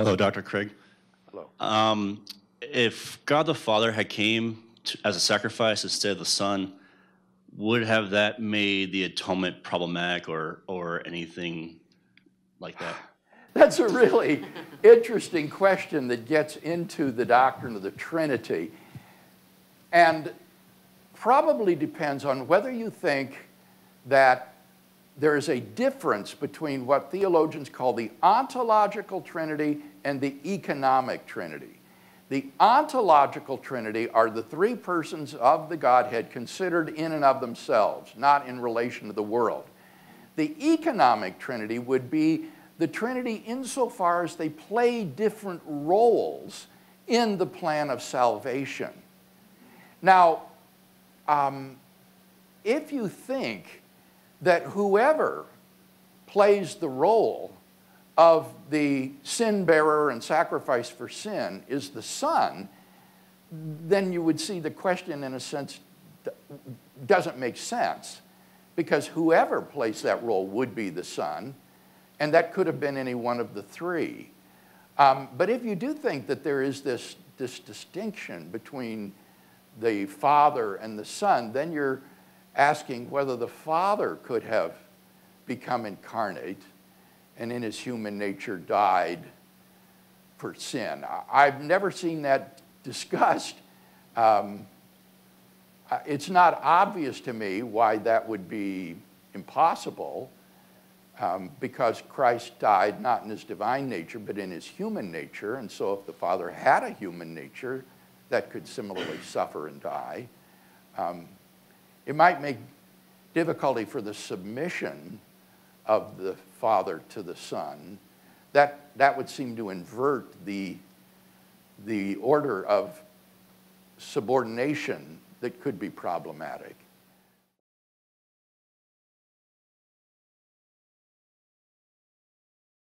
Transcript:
Hello, Dr. Craig. Hello. If God the Father had came as a sacrifice instead of the Son, would have that made the atonement problematic or anything like that? That's a really interesting question that gets into the doctrine of the Trinity, and probably depends on whether you think that there is a difference between what theologians call the ontological Trinity and the economic Trinity. The ontological Trinity are the three persons of the Godhead considered in and of themselves, not in relation to the world. The economic Trinity would be the Trinity insofar as they play different roles in the plan of salvation. Now, if you think that whoever plays the role of the sin bearer and sacrifice for sin is the Son, then you would see the question, in a sense, doesn't make sense, because whoever plays that role would be the Son, and that could have been any one of the three. But if you do think that there is this distinction between the Father and the Son, then you're asking whether the Father could have become incarnate and in his human nature died for sin. I've never seen that discussed. It's not obvious to me why that would be impossible, because Christ died not in his divine nature but in his human nature, and so if the Father had a human nature, that could similarly suffer and die. It might make difficulty for the submission of the Father to the Son. That would seem to invert the order of subordination that could be problematic.